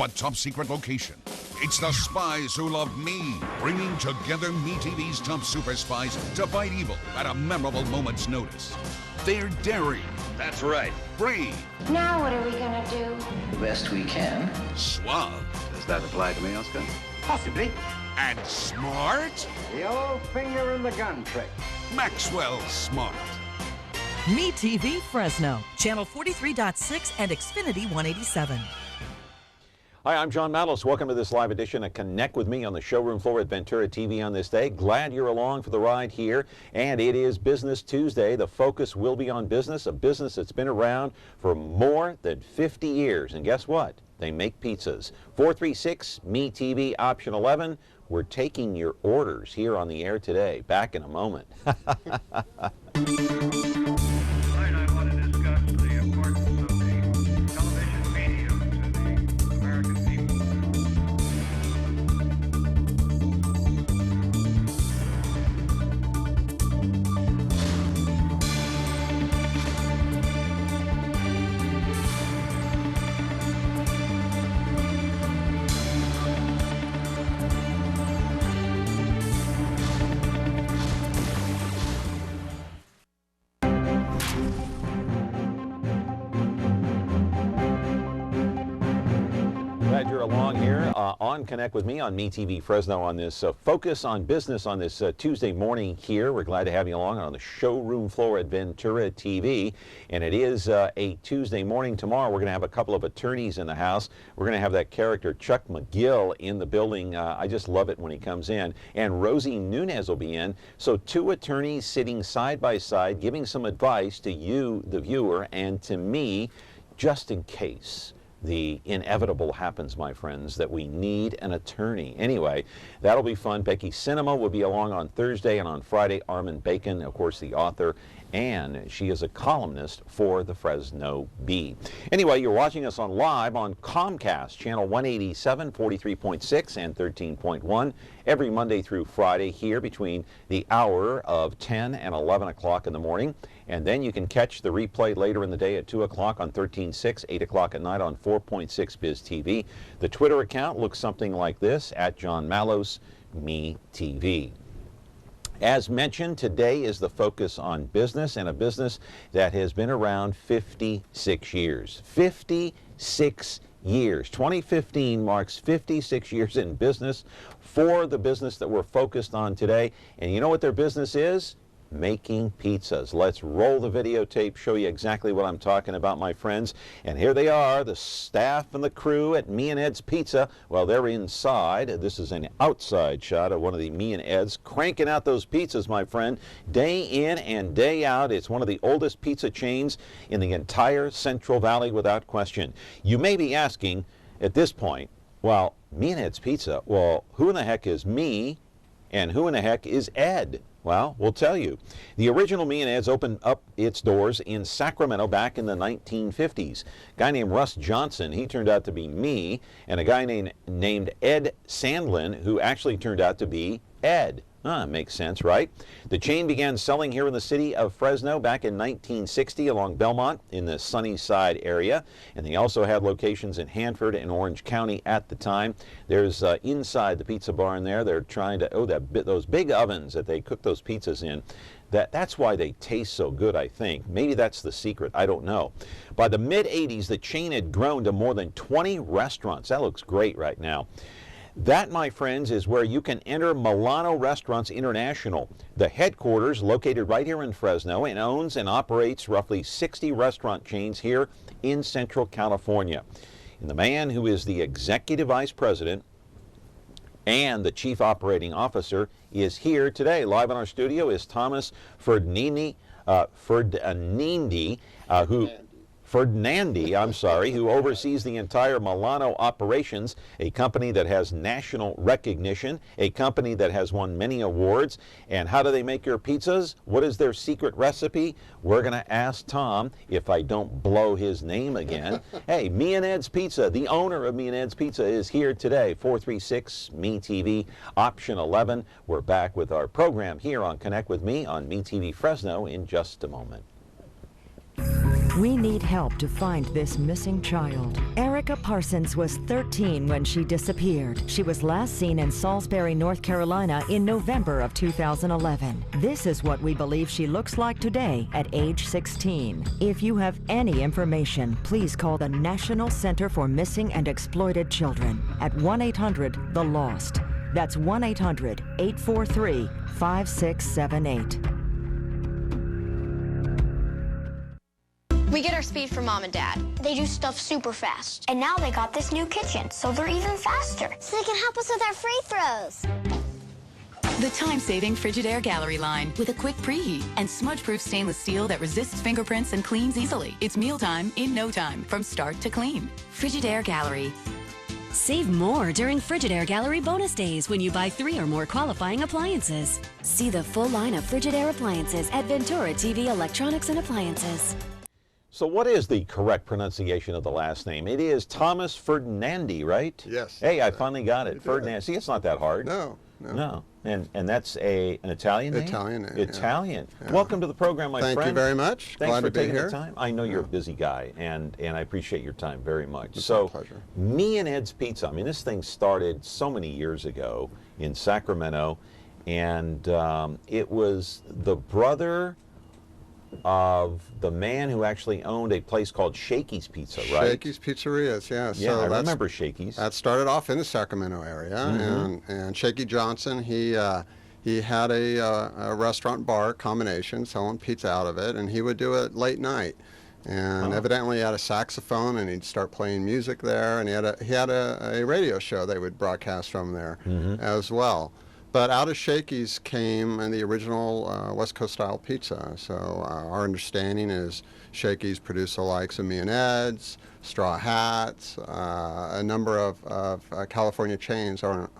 but top secret location. It's the spies who love me, bringing together MeTV's top super spies to fight evil at a memorable moment's notice. They're daring. That's right. Brave. Now what are we gonna do? The best we can. Suave. Does that apply to me, Oscar? Possibly. And smart. The old finger in the gun trick. Maxwell Smart. MeTV Fresno, channel 43.6 and Xfinity 187. Hi, I'm John Malos. Welcome to this live edition of Connect with Me on the showroom floor at Ventura TV on this day. Glad you're along for the ride here. And it is Business Tuesday. The focus will be on business, a business that's been around for more than 50 years. And guess what? They make pizzas. 436-MeTV, option 11. We're taking your orders here on the air today. Back in a moment. Glad you're along here on Connect with Me on MeTV Fresno on this focus on business on this Tuesday morning here. We're glad to have you along on the showroom floor at Ventura TV. And it is a Tuesday morning. Tomorrow we're going to have a couple of attorneys in the house. We're going to have that character Chuck McGill in the building. I just love it when he comes in. And Rosie Nunez will be in. So two attorneys sitting side by side giving some advice to you, the viewer, and to me, just in case the inevitable happens, my friends, that we need an attorney. Anyway, that'll be fun. Becky Cinema will be along on Thursday, and on Friday, Armin Bacon, of course, the author, and she is a columnist for the Fresno Bee. Anyway, you're watching us on live on Comcast, channel 187, 43.6 and 13.1, every Monday through Friday here between the hour of 10 and 11 o'clock in the morning. And then you can catch the replay later in the day at 2 o'clock on 13.6, 8 o'clock at night on 4.6 Biz TV. The Twitter account looks something like this, at John Malos, MeTV. As mentioned, today is the focus on business, and a business that has been around 56 years. 56 years. 2015 marks 56 years in business for the business that we're focused on today. And you know what their business is? Making pizzas. Let's roll the videotape, show you exactly what I'm talking about, my friends. And here they are, the staff and the crew at Me and Ed's Pizza. Well, they're inside. This is an outside shot of one of the Me and Ed's, cranking out those pizzas, my friend, day in and day out. It's one of the oldest pizza chains in the entire Central Valley, without question. You may be asking at this point, well, Me and Ed's Pizza, well, who in the heck is me and who in the heck is Ed? Well, we'll tell you. The original Me and Ed's opened up its doors in Sacramento back in the 1950s. A guy named Russ Johnson, he turned out to be me, and a guy named Ed Sandlin, who actually turned out to be Ed. Makes sense, right? The chain began selling here in the city of Fresno back in 1960 along Belmont in the Sunnyside area. And they also had locations in Hanford and Orange County at the time. There's inside the pizza barn there, they're trying to, those big ovens that they cook those pizzas in. That's why they taste so good, I think. Maybe that's the secret. I don't know. By the mid-'80s, the chain had grown to more than 20 restaurants. That looks great right now. That, my friends, is where you can enter Milano Restaurants International, the headquarters located right here in Fresno, and owns and operates roughly 60 restaurant chains here in Central California. And the man who is the executive vice president and the chief operating officer is here today. Live in our studio is Thomas Ferninandi, who oversees the entire Milano operations, a company that has national recognition, a company that has won many awards. And how do they make your pizzas? What is their secret recipe? We're going to ask Tom, if I don't blow his name again. Hey, Me and Ed's Pizza, the owner of Me and Ed's Pizza, is here today. 436-MeTV, option 11. We're back with our program here on Connect with Me on MeTV Fresno in just a moment. We need help to find this missing child. Eric Erica Parsons was 13 when she disappeared. She was last seen in Salisbury, North Carolina in November of 2011. This is what we believe she looks like today at age 16. If you have any information, please call the National Center for Missing and Exploited Children at 1-800-THE-LOST. That's 1-800-843-5678. We get our speed from Mom and Dad. They do stuff super fast. And now they got this new kitchen, so they're even faster. So they can help us with our free throws. The time-saving Frigidaire Gallery line with a quick preheat and smudge-proof stainless steel that resists fingerprints and cleans easily. It's mealtime in no time, from start to clean. Frigidaire Gallery. Save more during Frigidaire Gallery bonus days when you buy 3 or more qualifying appliances. See the full line of Frigidaire appliances at Ventura TV Electronics and Appliances. So what is the correct pronunciation of the last name? It is Thomas Ferninandi, right? Yes. Hey, I finally got it. Ferdinand. See, it's not that hard. No. And that's an Italian name? Italian name. Italian. Yeah. Welcome to the program, my friend. Thank you very much. Thanks Glad for to be taking here. the time. I know you're a busy guy, and I appreciate your time very much. It's so, my pleasure. Me and Ed's Pizza. I mean, this thing started so many years ago in Sacramento, and it was the brother of the man who actually owned a place called Shakey's Pizza, right? Shakey's Pizzerias, yeah. Yeah, I remember Shakey's. That started off in the Sacramento area, and Shakey Johnson, he had a restaurant bar combination, selling pizza out of it, and he would do it late night. And evidently he had a saxophone, and he'd start playing music there, and he had a radio show they would broadcast from there as well. But out of Shakey's came the original West Coast style pizza. So our understanding is Shakey's produced the likes of Me and Ed's, Straw Hats, a number of California chains are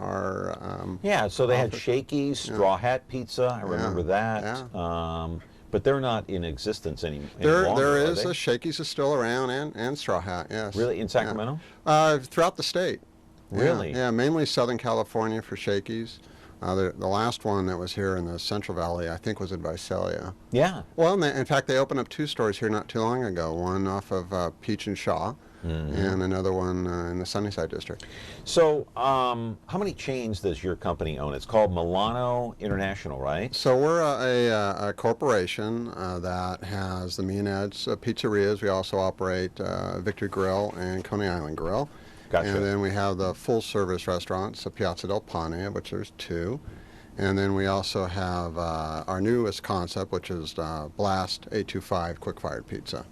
yeah, so they had Shakey's, Straw Hat Pizza, I remember that. Yeah. But they're not in existence any There longer, is a Shakey's is still around, and Straw Hat, yes. Really, in Sacramento? Yeah. Throughout the state. Really? Yeah, mainly Southern California for Shakey's. The last one that was here in the Central Valley, I think, was in Visalia. Yeah. Well, in fact, they opened up 2 stores here not too long ago. One off of Peach and Shaw, and another one in the Sunnyside district. So, how many chains does your company own? It's called Milano International, right? So we're a corporation that has the Me and Ed's pizzerias. We also operate Victory Grill and Coney Island Grill. Gotcha. And then we have the full-service restaurants, the Piazza del Pane, which there's 2. And then we also have our newest concept, which is Blast 825 quick-fired pizza.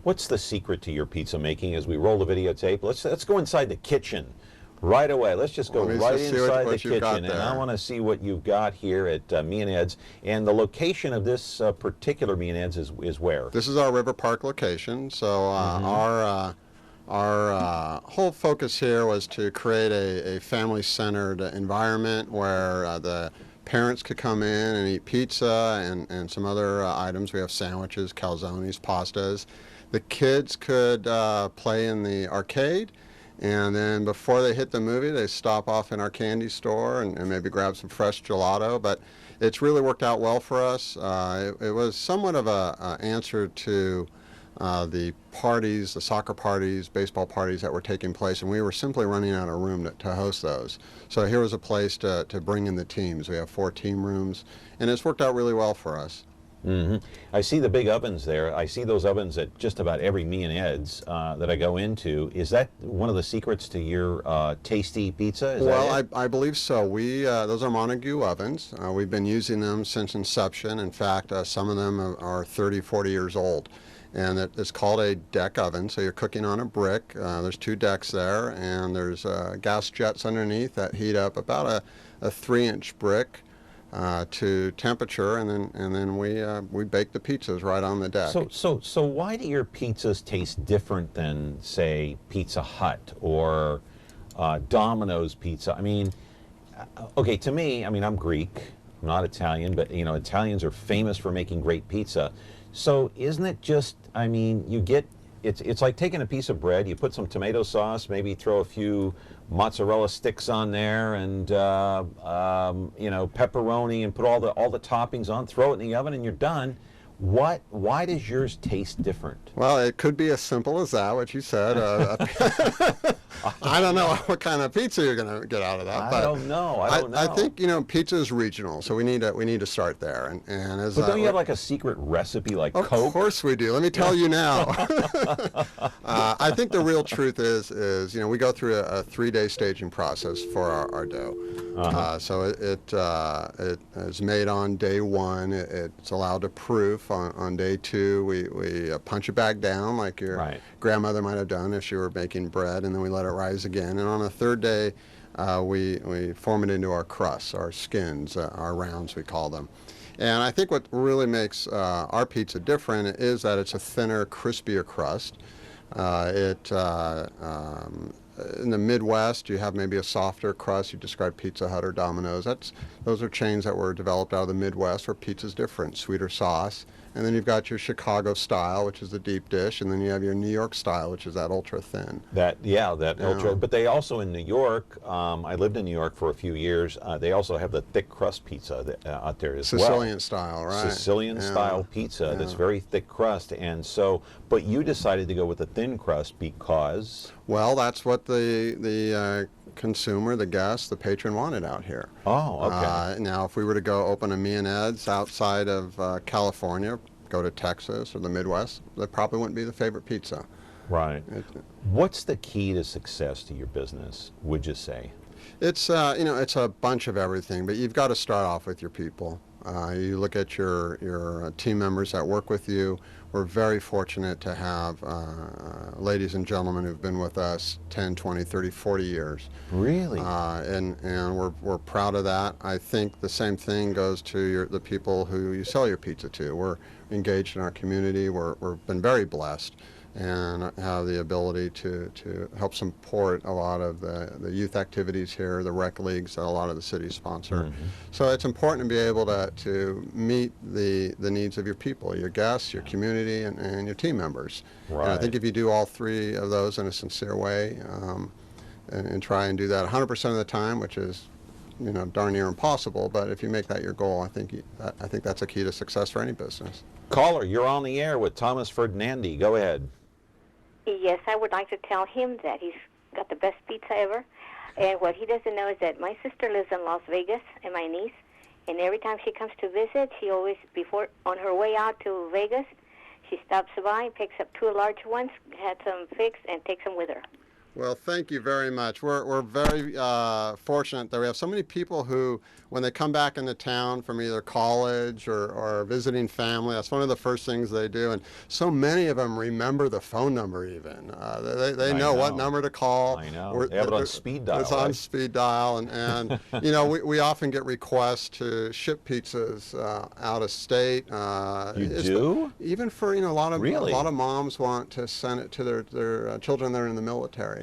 What's the secret to your pizza making? As we roll the videotape, let's go inside the kitchen right away. Let's just go right inside the kitchen, and I want to see what you've got here at Me and Ed's. And the location of this particular Me and Ed's is where? This is our River Park location. So our whole focus here was to create a family-centered environment where the parents could come in and eat pizza and some other items. We have sandwiches, calzones, pastas. The kids could play in the arcade, and then before they hit the movie, they stop off in our candy store and maybe grab some fresh gelato. But it's really worked out well for us. It was somewhat of an answer to the parties, the soccer parties, baseball parties that were taking place, and we were simply running out of room to host those. So here was a place to bring in the teams. We have 4 team rooms, and it's worked out really well for us. I see the big ovens there. I see those ovens at just about every Me and Ed's that I go into. Is that one of the secrets to your tasty pizza? Well, I believe so. Those are Montague ovens. We've been using them since inception. In fact, some of them are 30, 40 years old. And it's called a deck oven, so you're cooking on a brick. There's 2 decks there, and there's gas jets underneath that heat up about a 3-inch brick to temperature, and then we bake the pizzas right on the deck. So why do your pizzas taste different than, say, Pizza Hut or Domino's Pizza? I mean, okay, to me, I mean, I'm Greek, I'm not Italian, but you know, Italians are famous for making great pizza. So isn't it just, I mean, it's like taking a piece of bread, you put some tomato sauce, maybe throw a few mozzarella sticks on there, and you know, pepperoni, and put all the toppings on, throw it in the oven, and you're done. Why does yours taste different? Well, it could be as simple as that, what you said. I don't know what kind of pizza you're going to get out of that. I don't know. I think, you know, pizza is regional, so we need to start there. And as but don't you have like a secret recipe like Coke? Of course we do. Let me tell you now. I think the real truth is, you know, we go through a 3-day staging process for our dough. So it is made on day 1. It's allowed to proof on day 2. We punch it back down like your grandmother might have done if she were making bread, and then we let it rise again. And on the 3rd day, we form it into our crusts, our skins, our rounds we call them. And I think what really makes our pizza different is that it's a thinner, crispier crust. In the Midwest, you have maybe a softer crust. You described Pizza Hut or Domino's. Those are chains that were developed out of the Midwest where pizza's different, sweeter sauce. And then you've got your Chicago style, which is the deep dish, and then you have your New York style, which is that ultra thin. Ultra. But they also in New York, I lived in New York for a few years. They also have the thick crust pizza out there as well. Sicilian style, right? Sicilian style pizza that's very thick crust, and so. But you decided to go with the thin crust because. Well, that's what the consumer, the guest, the patron wanted out here. Oh, okay. Now, if we were to go open a Me and Ed's outside of California, go to Texas or the Midwest, that probably wouldn't be the favorite pizza. Right. What's the key to success to your business, would you say? It's you know, it's a bunch of everything, but you've got to start off with your people. You look at your team members that work with you. We're very fortunate to have ladies and gentlemen who've been with us 10, 20, 30, 40 years. Really? And we're proud of that. I think the same thing goes to the people who you sell your pizza to. We're engaged in our community. We've been very blessed and have the ability to help support a lot of the youth activities here, the rec leagues that a lot of the cities sponsor. Mm-hmm. So it's important to be able to meet the needs of your people, your guests, your community, and your team members. Right. And I think if you do all 3 of those in a sincere way and try and do that 100% of the time, which is, you know, darn near impossible, but if you make that your goal, I think that's a key to success for any business. Caller, you're on the air with Thomas Ferninandi. Go ahead. Yes, I would like to tell him that he's got the best pizza ever. And what he doesn't know is that my sister lives in Las Vegas, and my niece, and every time she comes to visit, she always, on her way out to Vegas, she stops by, picks up 2 large ones, has them fixed, and takes them with her. Well, thank you very much. We're very fortunate that we have so many people who, when they come back into town from either college or visiting family, that's one of the first things they do. And so many of them remember the phone number even. They know what number to call. I know. They have it on speed dial. It's on speed dial. And you know, we often get requests to ship pizzas out of state. You do? Even for, you know, a lot of moms want to send it to their children that are in the military.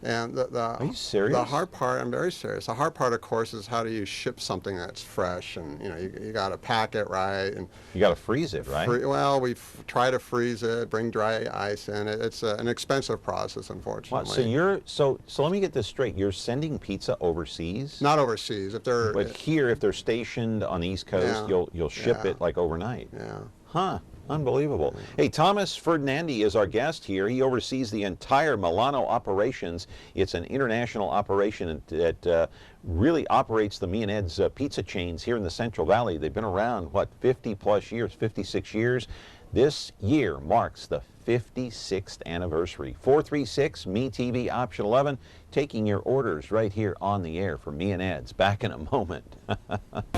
And Are you serious? The hard part, I'm very serious. The hard part, of course, is how do you ship something that's fresh, and you know, you got to pack it right, and you got to freeze it, right? Well, we try to freeze it, bring dry ice in. It's an expensive process, unfortunately. Wow, so let me get this straight. You're sending pizza overseas? Not overseas. But here, if they're stationed on the East Coast, you'll ship it like overnight. Yeah. Huh. Unbelievable. Hey, Thomas Ferninandi is our guest here. He oversees the entire Milano operations. It's an international operation that really operates the Me and Ed's pizza chains here in the Central Valley. They've been around, 50 plus years, 56 years. This year marks the 56th anniversary. 436-ME-TV, option 11, taking your orders right here on the air for Me and Ed's. Back in a moment.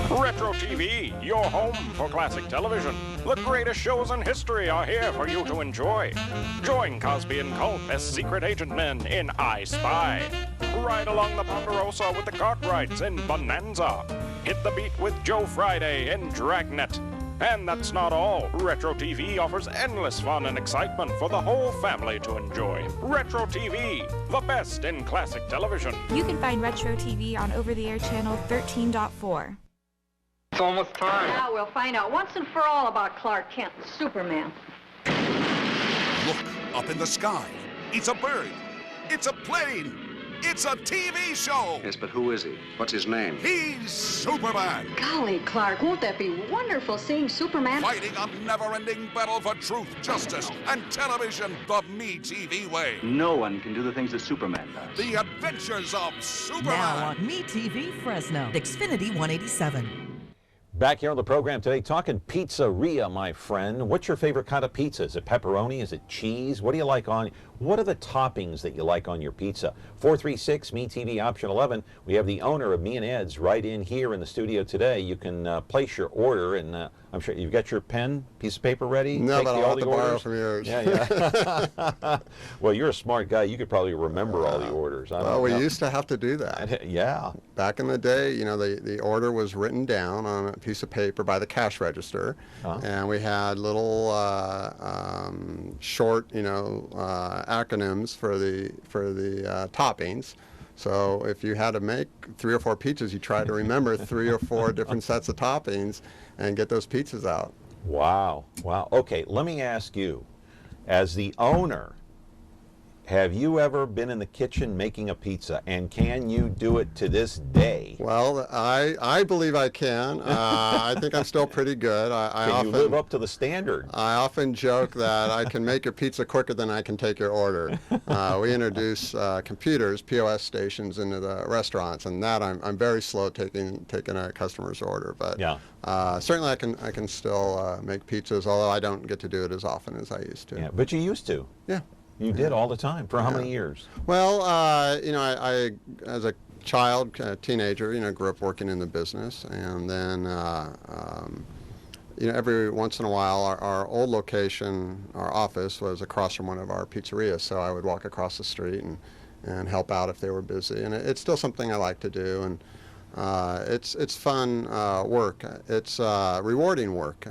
Retro TV, your home for classic television. The greatest shows in history are here for you to enjoy. Join Cosby and Colt as secret agent men in I Spy. Ride along the Ponderosa with the Cartwrights in Bonanza. Hit the beat with Joe Friday in Dragnet. And that's not all. Retro TV offers endless fun and excitement for the whole family to enjoy. Retro TV, the best in classic television. You can find Retro TV on over-the-air channel 13.4. It's almost time. Now we'll find out once and for all about Clark Kent and Superman. Look up in the sky. It's a bird. It's a plane. It's a TV show. Yes, but who is he? What's his name? He's Superman. Golly, Clark, won't that be wonderful seeing Superman Fighting a never-ending battle for truth, justice, and television the Me TV way. No one can do the things that Superman does. The Adventures of Superman. Now on Me TV Fresno, Xfinity 187. Back here on the program today, talking pizzeria, my friend. What's your favorite kind of pizza? Is it pepperoni? Is it cheese? What do you like on? What are the toppings that you like on your pizza? 436 Me TV option 11. We have the owner of Me and Ed's right in here in the studio today. You can place your order, and I'm sure you've got your pen, piece of paper ready. No, but I'll have to borrow orders from yours. Yeah. Well, you're a smart guy. You could probably remember all the orders. Well, we used to have to do that. Yeah. Back in the day, you know, the order was written down on a piece of paper by the cash register, and we had little short, you know, acronyms for the toppings. So if you had to make 3 or 4 pizzas, you try to remember 3 or 4 different sets of toppings and get those pizzas out. Wow. Wow. Okay, let me ask you, as the owner, have you ever been in the kitchen making a pizza, and can you do it to this day? Well, I believe I can. I think I'm still pretty good. Can you live up to the standard? I often joke that I can make your pizza quicker than I can take your order. We introduce computers, POS stations into the restaurants, and that I'm very slow taking a customer's order. But yeah. Certainly I can still make pizzas, although I don't get to do it as often as I used to. Yeah, but you used to. Yeah. You did all the time. For how many years? Well, you know, I as a child, teenager, you know, grew up working in the business, and then, you know, every once in a while, our old location, our office was across from one of our pizzerias, so I would walk across the street and help out if they were busy, and it's still something I like to do, and it's fun work. It's rewarding work.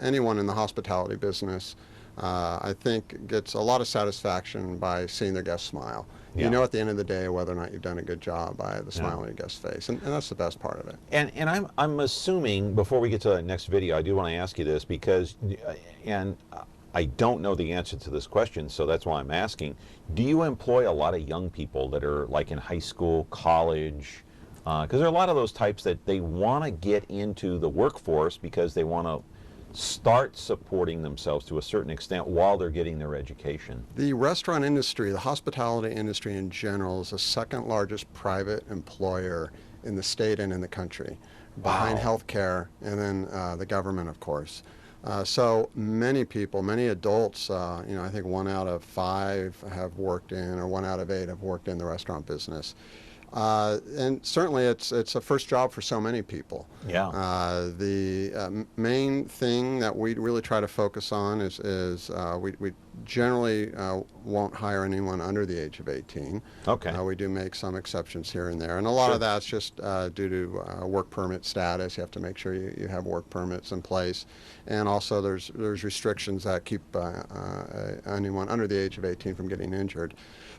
Anyone in the hospitality business, I think, gets a lot of satisfaction by seeing their guests smile. Yeah. You know at the end of the day whether or not you've done a good job by the smile on your guest's face, and that's the best part of it. And I'm assuming, before we get to the next video, I do want to ask you this, because, and I don't know the answer to this question, so that's why I'm asking. Do you employ a lot of young people that are like in high school, college? Because there are a lot of those types that they want to get into the workforce because they want to start supporting themselves to a certain extent while they're getting their education. The restaurant industry, the hospitality industry in general, is the second largest private employer in the state and in the country, behind healthcare and then the government, of course. So many people, many adults, you know, I think 1 out of 5 have worked in, or 1 out of 8 have worked in the restaurant business. And certainly it's a first job for so many people. Yeah. The main thing that we really try to focus on is we generally won't hire anyone under the age of 18. Okay. We do make some exceptions here and there, and a lot of that's just due to work permit status. You have to make sure you have work permits in place, and also there's restrictions that keep anyone under the age of 18 from getting injured.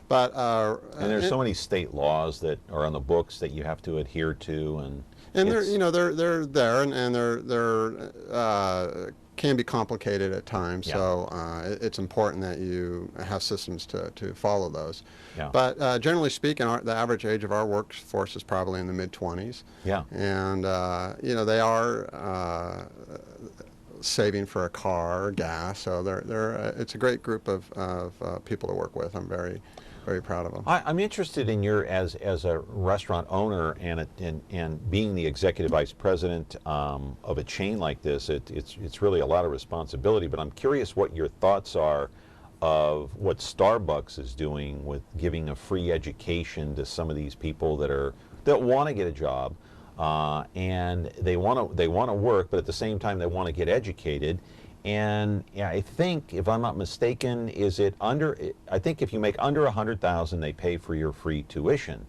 But and there's so many state laws that are on the books that you have to adhere to, and they're there, and they're can be complicated at times. Yeah. So it's important that you have systems to follow those. Yeah. But generally speaking, the average age of our workforce is probably in the mid-20s. Yeah. And you know, they are saving for a car or gas, so it's a great group of people to work with. I'm very proud of them. I'm interested in your, as a restaurant owner and being the executive vice president of a chain like this. It's really a lot of responsibility, but I'm curious what your thoughts are of what Starbucks is doing with giving a free education to some of these people that want to get a job, and they want to work, but at the same time they want to get educated. And yeah, I think, if I'm not mistaken, I think if you make under $100,000, they pay for your free tuition.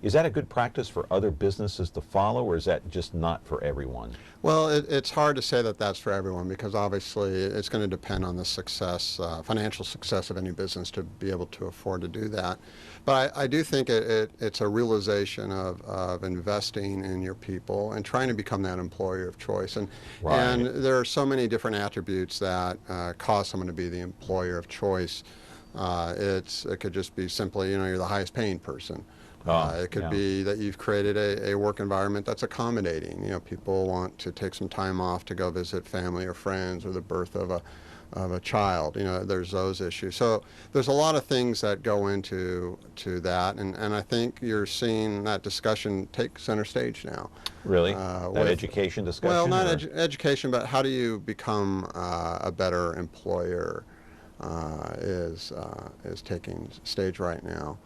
Is that a good practice for other businesses to follow, or is that just not for everyone? Well, it's hard to say that that's for everyone, because obviously it's going to depend on the success, financial success of any business to be able to afford to do that. But I do think it's a realization of investing in your people and trying to become that employer of choice. And there are so many different attributes that cause someone to be the employer of choice. It could just be simply, you're the highest paying person. It could yeah. be that you've created a work environment that's accommodating. People want to take some time off to go visit family or friends, or the birth of a child. There's those issues. So there's a lot of things that go into that, and I think you're seeing that discussion take center stage now. Really? That education discussion? Well, not education, but how do you become a better employer is taking stage right now.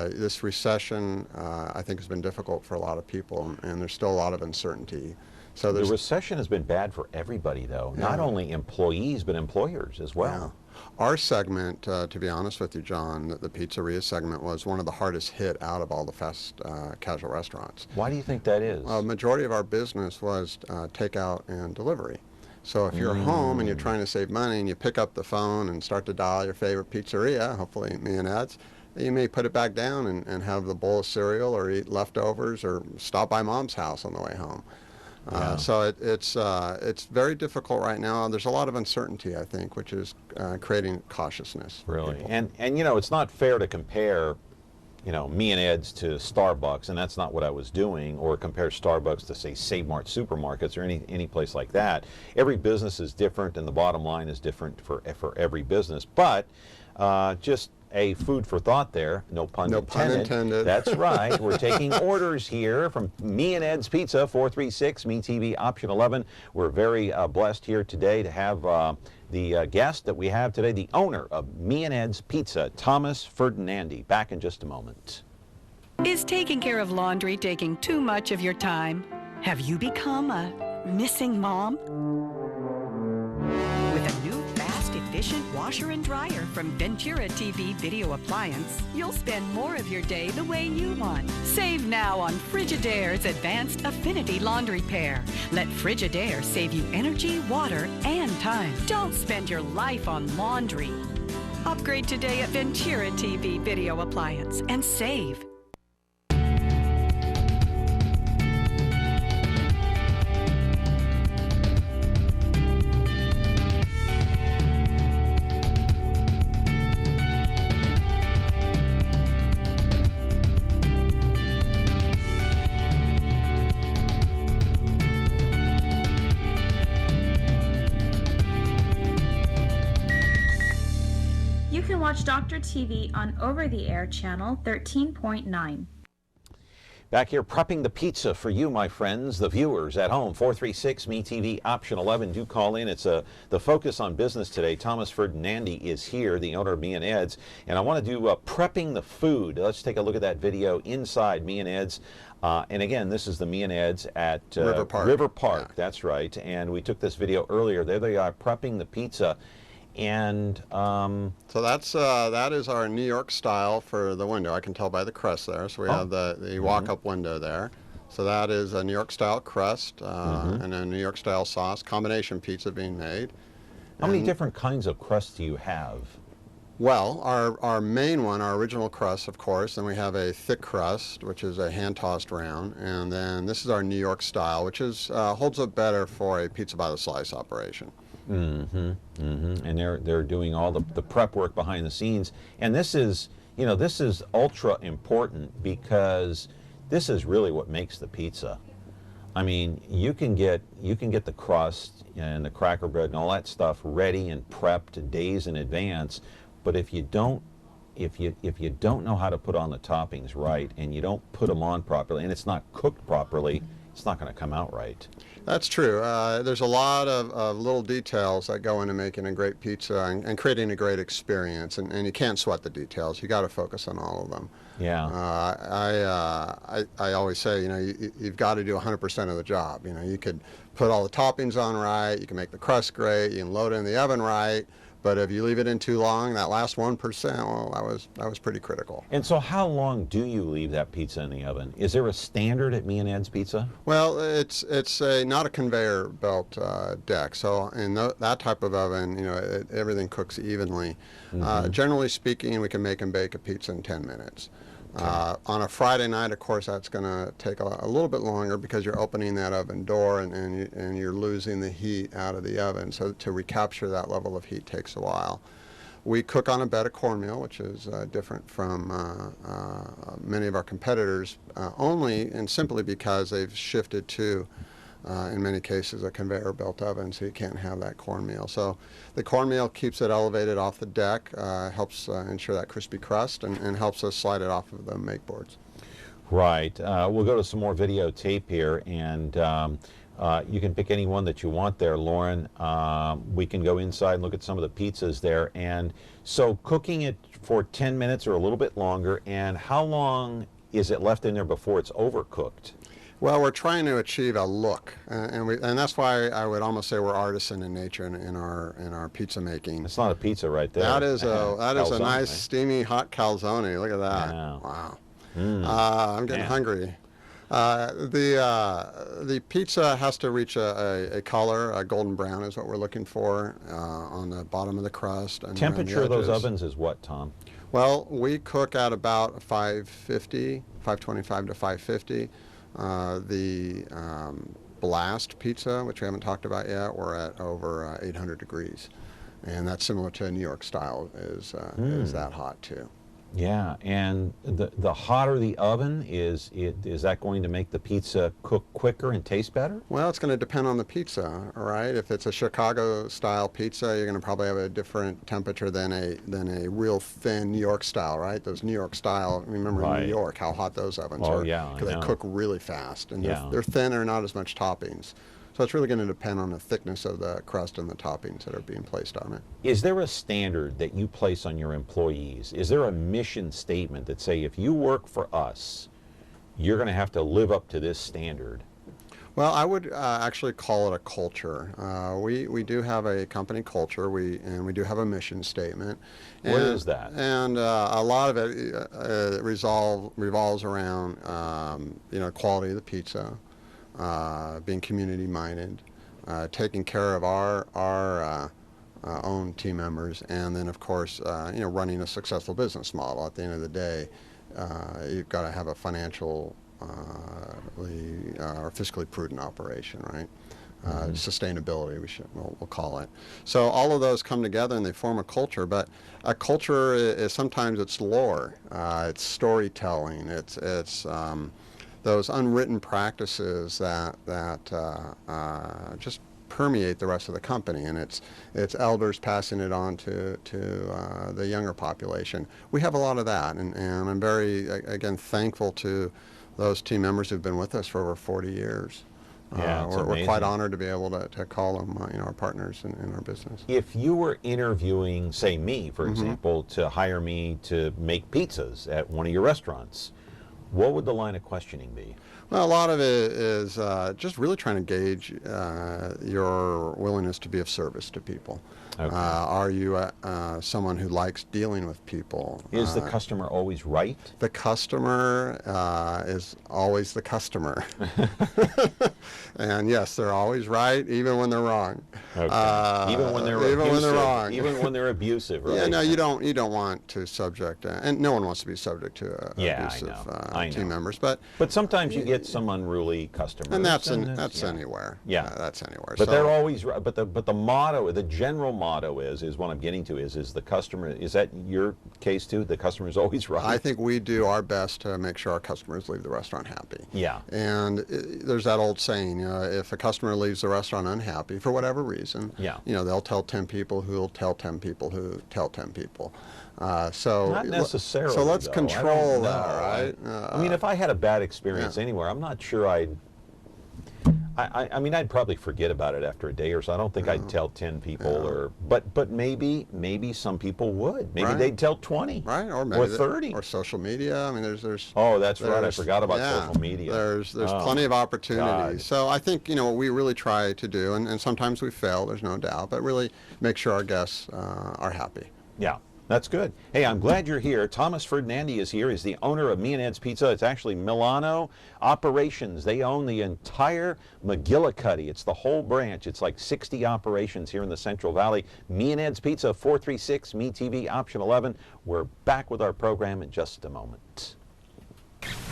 This recession, I think, has been difficult for a lot of people, and there's still a lot of uncertainty. So the recession has been bad for everybody, though. Yeah. Not only employees, but employers as well. Yeah. Our segment, to be honest with you, John, the pizzeria segment was one of the hardest hit out of all the fast casual restaurants. Why do you think that is? Well, majority of our business was takeout and delivery. So if you're home and you're trying to save money and you pick up the phone and start to dial your favorite pizzeria, hopefully Me and Ed's, you may put it back down and have the bowl of cereal or eat leftovers or stop by mom's house on the way home. So it's very difficult right now. There's a lot of uncertainty, I think, which is creating cautiousness. Really, and it's not fair to compare, Me and Ed's to Starbucks, and that's not what I was doing, or compare Starbucks to, say, Save Mart supermarkets or any place like that. Every business is different, and the bottom line is different for every business. But just a food for thought there, no pun intended. That's right. We're taking orders here from Me and Ed's Pizza, 436 MeTV option 11. We're very blessed here today to have the guest that we have today, the owner of Me and Ed's Pizza, Thomas Ferninandi. Back in just a moment. Is taking care of laundry taking too much of your time? Have you become a missing mom? With a new fast, efficient washer and dryer from Ventura TV Video Appliance, you'll spend more of your day the way you want. Save now on Frigidaire's Advanced Affinity Laundry Pair. Let Frigidaire save you energy, water, and time. Don't spend your life on laundry. Upgrade today at Ventura TV Video Appliance and save. Watch Dr. TV on over-the-air channel 13.9. Back here prepping the pizza for you, my friends, the viewers at home. 436 MeTV option 11. Do call in. It's the focus on business today. Thomas Ferninandi is here, the owner of Me and Ed's, and I want to do prepping the food. Let's take a look at that video inside Me and Ed's. And again, this is the Me and Ed's at River Park. River Park. Yeah. That's right. And we took this video earlier. There they are prepping the pizza. And so that is our New York style for the window. I can tell by the crust there. So we have the walk-up window there. So that is a New York style crust and a New York style sauce, combination pizza being made. How many different kinds of crust do you have? Well, our main one, our original crust, of course, then we have a thick crust, which is a hand-tossed round, and then this is our New York style, which is holds up better for a pizza by the slice operation. And they're doing all the prep work behind the scenes, and this is ultra important because this is really what makes the pizza. I mean, you can get the crust and the cracker bread and all that stuff ready and prepped days in advance, but if you don't know how to put on the toppings right and you don't put them on properly and it's not cooked properly, it's not going to come out right. That's true. There's a lot of little details that go into making a great pizza and creating a great experience, and you can't sweat the details. You got to focus on all of them. Yeah. I always say, you've got to do 100% of the job. You could put all the toppings on right, you can make the crust great, you can load it in the oven right, but if you leave it in too long, that last 1%, well, that was pretty critical. And so how long do you leave that pizza in the oven? Is there a standard at Me and Ed's Pizza? Well, it's not a conveyor belt deck. So in that type of oven, everything cooks evenly. Generally speaking, we can make and bake a pizza in 10 minutes. On a Friday night, of course, that's going to take a little bit longer because you're opening that oven door and you're losing the heat out of the oven. So to recapture that level of heat takes a while. We cook on a bed of cornmeal, which is different from many of our competitors, only and simply because they've shifted to, in many cases, a conveyor belt oven, so you can't have that cornmeal. So the cornmeal keeps it elevated off the deck, helps ensure that crispy crust, and helps us slide it off of the make boards. Right. We'll go to some more videotape here, and you can pick any one that you want there, Lauren. We can go inside and look at some of the pizzas there. And so cooking it for 10 minutes or a little bit longer, and how long is it left in there before it's overcooked? Well, we're trying to achieve a look, and that's why I would almost say we're artisan in nature in our pizza making. It's not a pizza right there. That is a nice steamy hot calzone. Look at that! Wow. Wow. I'm getting hungry. The pizza has to reach a color, a golden brown is what we're looking for on the bottom of the crust. And temperature of those ovens is what, Tom? Well, we cook at about 525 to 550. The blast pizza, which we haven't talked about yet, we're at over 800 degrees. And that's similar to a New York style, is that hot too. Yeah, and the hotter the oven, is that going to make the pizza cook quicker and taste better? Well, it's going to depend on the pizza, all right? If it's a Chicago-style pizza, you're going to probably have a different temperature than a real thin New York style, right? Those New York style, remember in New York, how hot those ovens are. Yeah, because they cook really fast, and yeah. they're thinner, not as much toppings. So it's really going to depend on the thickness of the crust and the toppings that are being placed on it. Is there a standard that you place on your employees? Is there a mission statement that say, if you work for us, you're going to have to live up to this standard? Well, I would actually call it a culture. We do have a company culture, and we do have a mission statement. What is that? And a lot of it revolves around quality of the pizza. Being community-minded, taking care of our own team members, and then, of course, running a successful business model. At the end of the day, you've got to have a financially or fiscally prudent operation, right? Sustainability, we'll call it. So all of those come together and they form a culture. But a culture is sometimes it's lore, it's storytelling, it's those unwritten practices that just permeate the rest of the company, and it's elders passing it on to the younger population. We have a lot of that, and I'm very, again, thankful to those team members who've been with us for over 40 years. Yeah, we're quite honored to be able to call them our partners in our business. If you were interviewing, say me, for example, to hire me to make pizzas at one of your restaurants, what would the line of questioning be? Well, a lot of it is just really trying to gauge your willingness to be of service to people. Okay. Are you someone who likes dealing with people? Is the customer always right? The customer is always the customer. And yes, they're always right, even when they're wrong. Okay. Even when they're abusive. When they're wrong. Even when they're abusive, right? Yeah, no, you don't want to subject, and no one wants to be subject to abusive team members. But sometimes you get some unruly customers, and that's anywhere. Yeah, that's anywhere. But they're always right. But the motto, the general motto is what I'm getting to is the customer. Is that your case too? The customer is always right. I think we do our best to make sure our customers leave the restaurant happy. Yeah. And there's that old saying, if a customer leaves the restaurant unhappy for whatever reason, they'll tell 10 people who'll tell 10 people who tell 10 people. So not necessarily. So let's control that, right? I mean, if I had a bad experience anywhere, I'm not sure I'd probably forget about it after a day or so. I don't think I'd tell 10 people, but maybe some people would. Maybe they'd tell 20, right? Or maybe 30, or social media. I mean, there's. Oh, that's right. I forgot about social media. There's plenty of opportunities. God. So I think what we really try to do, and sometimes we fail. There's no doubt, but really make sure our guests are happy. Yeah. That's good. Hey, I'm glad you're here. Thomas Ferninandi is here. He's the owner of Me and Ed's Pizza. It's actually Milano Operations. They own the entire McGillicuddy. It's the whole branch. It's like 60 operations here in the Central Valley. Me and Ed's Pizza, 436 MeTV, option 11. We're back with our program in just a moment.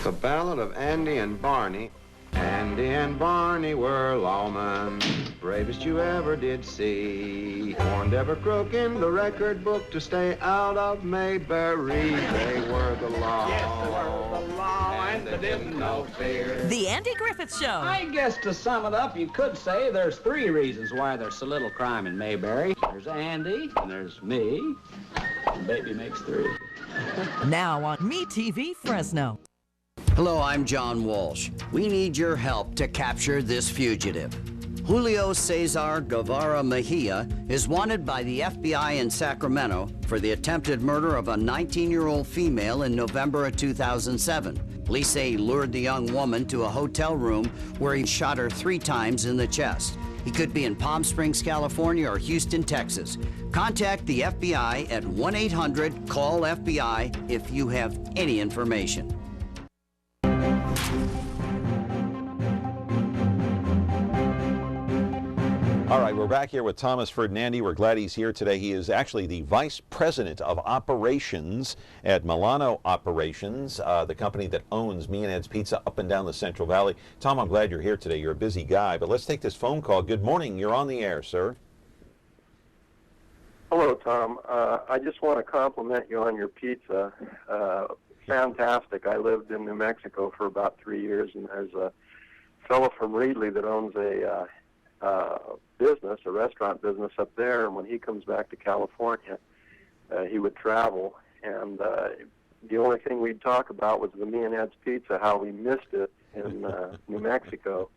The Ballad of Andy and Barney. Andy and Barney were lawmen, bravest you ever did see. Warned every crook in the record book to stay out of Mayberry. They were the law. Yes, they were the law, and they didn't know fear. The Andy Griffith Show. I guess to sum it up, you could say there's 3 reasons why there's so little crime in Mayberry. There's Andy, and there's me, and baby makes 3. Now on MeTV Fresno. Hello, I'm John Walsh. We need your help to capture this fugitive. Julio Cesar Guevara Mejia is wanted by the FBI in Sacramento for the attempted murder of a 19-year-old female in November of 2007. Police say he lured the young woman to a hotel room where he shot her 3 times in the chest. He could be in Palm Springs, California or Houston, Texas. Contact the FBI at 1-800-CALL-FBI if you have any information. All right, we're back here with Thomas Ferninandi. We're glad he's here today. He is actually the Vice President of Operations at Milano Operations, the company that owns Me and Ed's Pizza up and down the Central Valley. Tom, I'm glad you're here today. You're a busy guy, but let's take this phone call. Good morning. You're on the air, sir. Hello, Tom. I just want to compliment you on your pizza. Fantastic. I lived in New Mexico for about 3 years, and there's a fellow from Reedley that owns a business, a restaurant business up there, and when he comes back to California, he would travel, and the only thing we'd talk about was the Me and Ed's Pizza, how we missed it in New Mexico.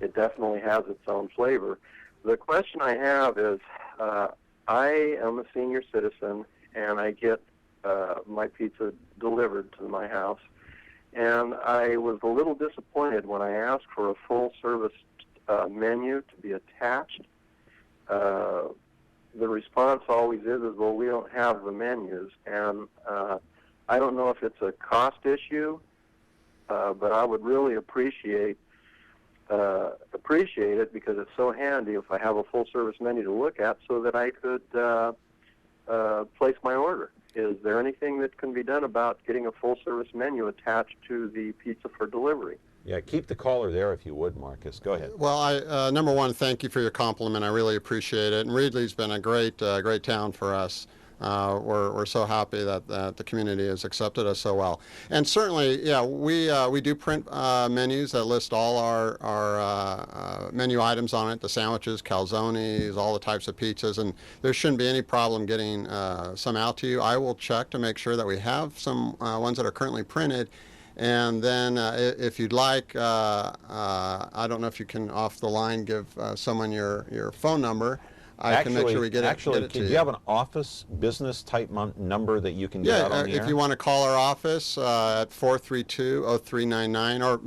It definitely has its own flavor. The question I have is, I am a senior citizen, and I get my pizza delivered to my house, and I was a little disappointed when I asked for a full-service menu to be attached. The response always is, well, we don't have the menus, and I don't know if it's a cost issue, but I would really appreciate it because it's so handy if I have a full-service menu to look at so that I could place my order. Is there anything that can be done about getting a full-service menu attached to the pizza for delivery? Yeah, keep the caller there if you would, Marcus. Go ahead. Well, number one, thank you for your compliment. I really appreciate it. And Reedley's been a great town for us. We're so happy that the community has accepted us so well. And certainly, yeah, we do print menus that list all our menu items on it, the sandwiches, calzones, all the types of pizzas, and there shouldn't be any problem getting some out to you. I will check to make sure that we have some ones that are currently printed. And then if you'd like, I don't know if you can off the line give someone your phone number. I can make sure we get it to you. Do you have an office business type number that you can get out on the air? If you want to call our office at 432-0399, or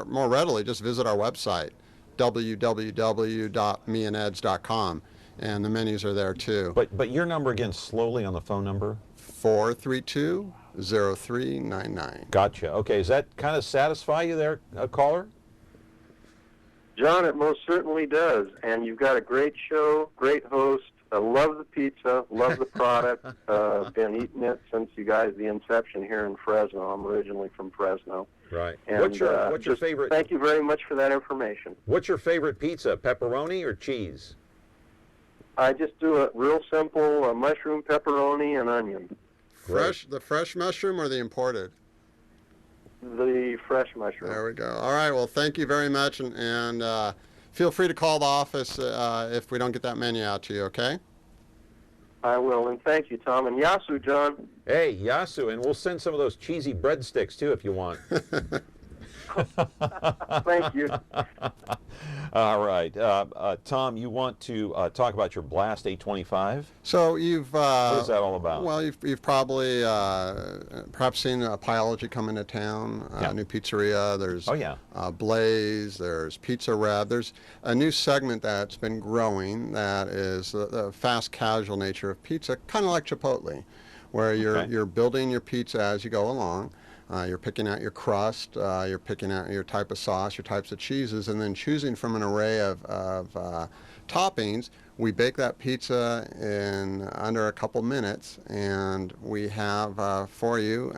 more readily, just visit our website, www.meandeds.com, and the menus are there too. But your number again, slowly on the phone number? 432-0399. Gotcha. Okay, does that kind of satisfy you there, caller? John, it most certainly does. And you've got a great show, great host. I love the pizza, love the product. Been eating it since you guys, the inception here in Fresno. I'm originally from Fresno. Right. And, what's your favorite? Thank you very much for that information. What's your favorite pizza, pepperoni or cheese? I just do a real simple mushroom, pepperoni, and onion. The fresh mushroom or the imported? The fresh mushroom. There we go. All right. Well, thank you very much, and feel free to call the office if we don't get that menu out to you. Okay? I will, and thank you, Tom, and Yasu, John. Hey, Yasu, and we'll send some of those cheesy breadsticks too if you want. Thank you. All right, Tom, you want to talk about your Blast 825? So you've what is that all about? Well, you've probably perhaps seen Pyology come into town. New pizzeria. There's Blaze. There's Pizza Rev. There's a new segment that's been growing that is the fast casual nature of pizza, kind of like Chipotle, where you're building your pizza as you go along. You're picking out your crust, you're picking out your type of sauce, your types of cheeses, and then choosing from an array of toppings. We bake that pizza in under a couple minutes, and we have for you,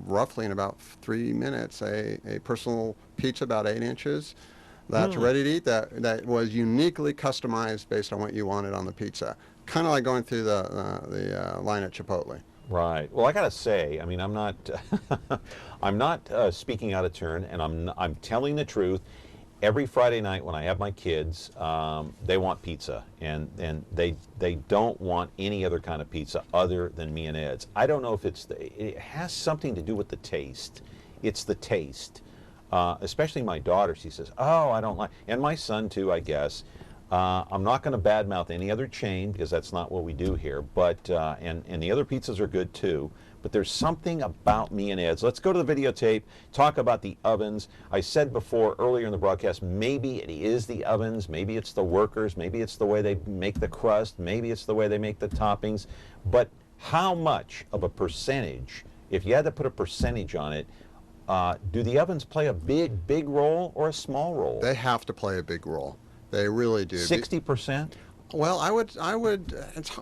roughly in about 3 minutes, a personal pizza about 8 inches that's ready to eat, that was uniquely customized based on what you wanted on the pizza. Kind of like going through the line at Chipotle. Right. Well, I gotta say, I mean, I'm not, I'm not speaking out of turn, and I'm telling the truth. Every Friday night when I have my kids, they want pizza, and they don't want any other kind of pizza other than Me and Ed's. I don't know if it has something to do with the taste. It's the taste. Especially my daughter, she says, "Oh, I don't like," and my son too, I guess. I'm not going to badmouth any other chain because that's not what we do here. But and the other pizzas are good too. But there's something about Me and Ed's. Let's go to the videotape. Talk about the ovens. I said before earlier in the broadcast, maybe it is the ovens, maybe it's the workers, maybe it's the way they make the crust, maybe it's the way they make the toppings. But how much of a percentage, if you had to put a percentage on it, do the ovens play a big role or a small role? They have to play a big role. They really do. 60%? Well, it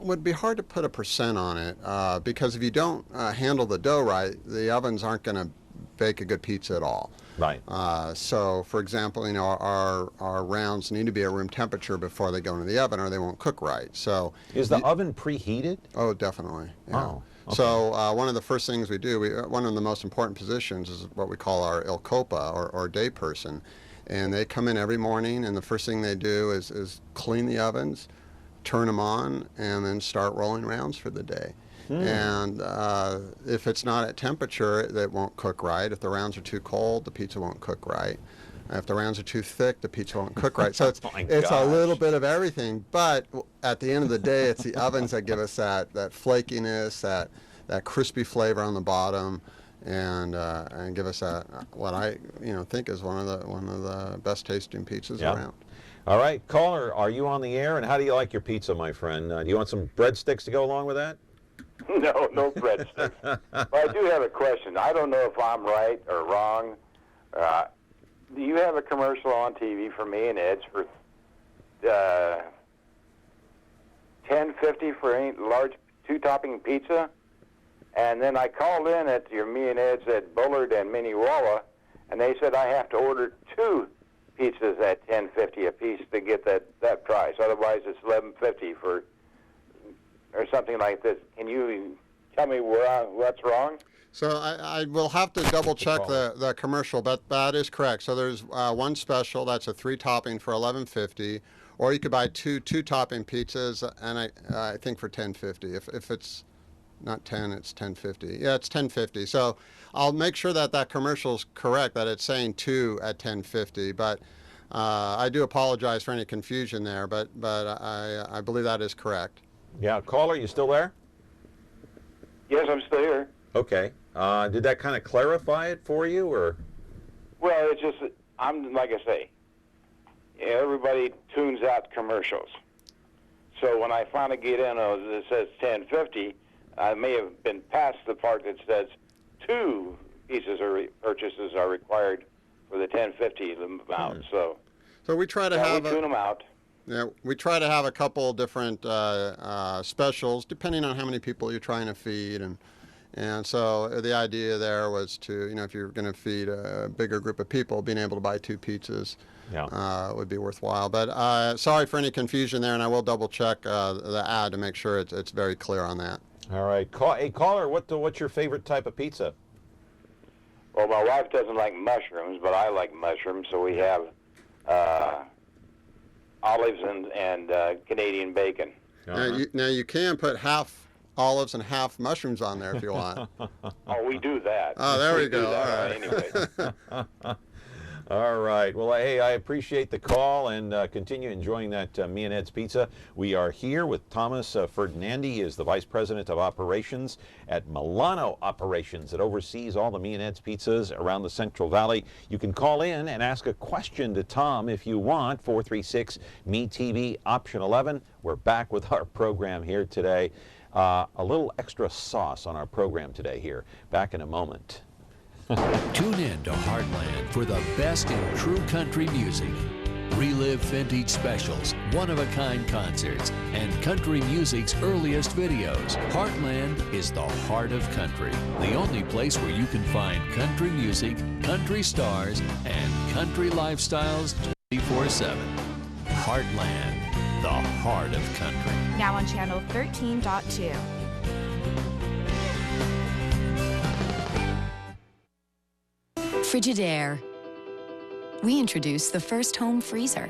would be hard to put a percent on it because if you don't handle the dough right, the ovens aren't going to bake a good pizza at all. Right. So, for example, our rounds need to be at room temperature before they go into the oven, or they won't cook right. So, is the oven preheated? Oh, definitely. Yeah. Oh. Okay. So one of the first things we do, one of the most important positions is what we call our Il Copa, or day person. And they come in every morning, and the first thing they do is clean the ovens, turn them on, and then start rolling rounds for the day. And if it's not at temperature, it won't cook right. If the rounds are too cold, the pizza won't cook right. If the rounds are too thick, the pizza won't cook right. So it's a little bit of everything. But at the end of the day, it's the ovens that give us that flakiness, that crispy flavor on the bottom. And give us what I think is one of the best tasting pizzas around. All right, caller, are you on the air? And how do you like your pizza, my friend? Do you want some breadsticks to go along with that? No breadsticks. But I do have a question. I don't know if I'm right or wrong. Do you have a commercial on TV for Me and Ed's for $10.50 for any large two-topping pizza? And then I called in at your Me and Ed's at Bullard and Minnewawa, and they said I have to order 2 pizzas at $10.50 a piece to get that price. Otherwise, it's $11.50 or something like this. Can you tell me what's wrong? So I will have to double check the commercial, but that is correct. So there's one special that's a 3-topping for $11.50, or you could buy two topping pizzas, and I think for $10.50 if it's not 10, it's $10.50. Yeah, it's $10.50. So I'll make sure that commercial is correct, that it's saying 2 at $10.50. But I do apologize for any confusion there, but I believe that is correct. Yeah, caller, you still there? Yes, I'm still here. Okay. Did that kind of clarify it for you, or? Well, it's just, I'm like I say, everybody tunes out commercials. So when I finally get in, it says $10.50. I may have been past the part that says 2 pieces or purchases are required for the $10.50 amount. So we try to we tune them out. Yeah, we try to have a couple different specials depending on how many people you're trying to feed, and so the idea there was to, if you're going to feed a bigger group of people, being able to buy 2 pizzas would be worthwhile. But sorry for any confusion there, and I will double check the ad to make sure it's very clear on that. All right. Hey, caller, what's your favorite type of pizza? Well, my wife doesn't like mushrooms, but I like mushrooms, so we have olives and Canadian bacon. Now you can put half olives and half mushrooms on there if you want. Oh, we do that. Oh, there we go. All right. Anyway. All right. Well, hey, I appreciate the call, and continue enjoying that Me and Ed's pizza. We are here with Thomas Ferninandi. He is the Vice President of Operations at Milano Operations that oversees all the Me and Ed's pizzas around the Central Valley. You can call in and ask a question to Tom if you want, 436-ME-TV, option 11. We're back with our program here today. A little extra sauce on our program today here. Back in a moment. Tune in to Heartland for the best in true country music. Relive vintage specials, one-of-a-kind concerts, and country music's earliest videos. Heartland is the heart of country. The only place where you can find country music, country stars, and country lifestyles 24/7. Heartland, the heart of country. Now on channel 13.2. Frigidaire. We introduced the first home freezer,